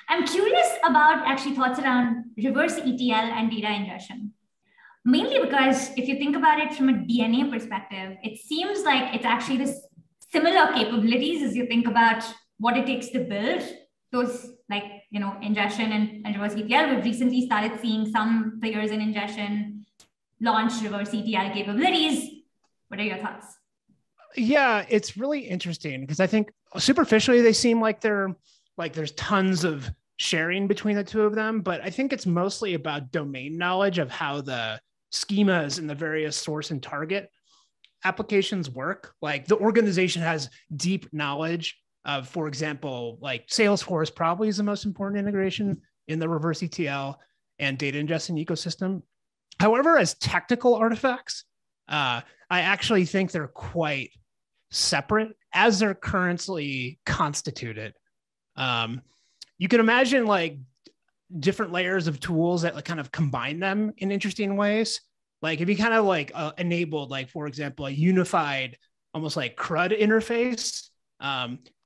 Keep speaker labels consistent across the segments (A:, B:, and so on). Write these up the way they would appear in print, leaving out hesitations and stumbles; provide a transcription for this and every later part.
A: I'm curious about actually thoughts around reverse ETL and data ingestion. Mainly because if you think about it from a DNA perspective, it seems like it's actually this similar capabilities as you think about what it takes to build those like ingestion and reverse ETL. We've recently started seeing some players in ingestion launch reverse ETL capabilities. What are your thoughts?
B: Yeah, it's really interesting because I think superficially they seem like there's tons of sharing between the two of them, but I think it's mostly about domain knowledge of how the schemas and the various source and target applications work. Like the organization has deep knowledge of, for example, like Salesforce probably is the most important integration in the reverse ETL and data ingestion ecosystem. However, as technical artifacts, I actually think they're quite separate as they're currently constituted. You can imagine like different layers of tools that like kind of combine them in interesting ways. Like if you kind of like enabled, like for example, a unified, almost like CRUD interface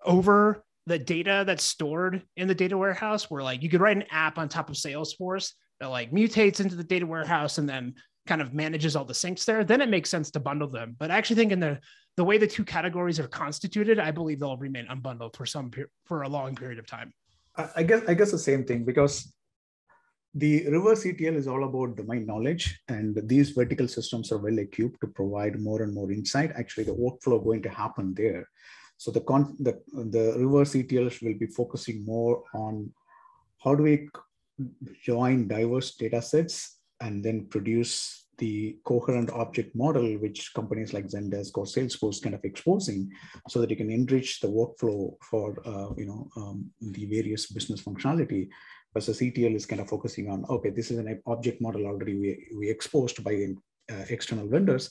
B: over the data that's stored in the data warehouse, where like you could write an app on top of Salesforce that like mutates into the data warehouse and then kind of manages all the syncs there, then it makes sense to bundle them. But I actually think in the way the two categories are constituted, I believe they'll remain unbundled for a long period of time.
C: I guess the same thing, because the reverse ETL is all about domain knowledge, and these vertical systems are well equipped to provide more and more insight. Actually, the workflow going to happen there. So the reverse ETLs will be focusing more on how do we join diverse data sets and then produce the coherent object model, which companies like Zendesk or Salesforce kind of exposing, so that you can enrich the workflow for the various business functionality. Versus ETL is kind of focusing on, okay, this is an object model already we exposed by external vendors,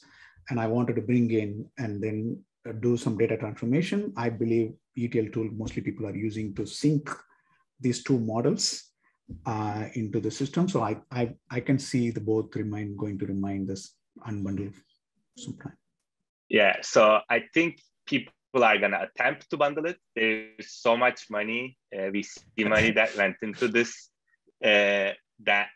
C: and I wanted to bring in and then do some data transformation. I believe ETL tool mostly people are using to sync these two models into the system. So I can see the both going to remain this unbundled sometime.
D: Yeah, so I think people are going to attempt to bundle it. There's so much money. We see money that went into this that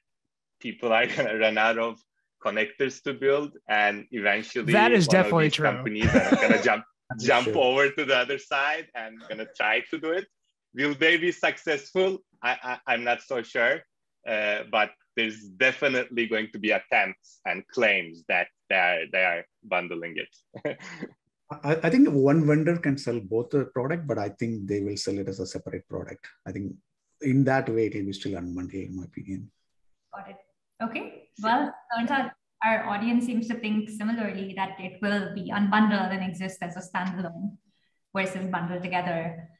D: people are going to run out of connectors to build, and eventually
B: that is definitely true.
D: Companies are going to jump
C: sure.
D: over to the other side and going to try to do it. Will they be successful? I'm not so sure, but there's definitely going to be attempts and claims that they are bundling it.
C: I think one vendor can sell both the product, but I think they will sell it as a separate product. I think in that way, it will be still unbundled, in my opinion.
A: Got it. Okay. Well, turns out our audience seems to think similarly, that it will be unbundled and exist as a standalone versus bundled together.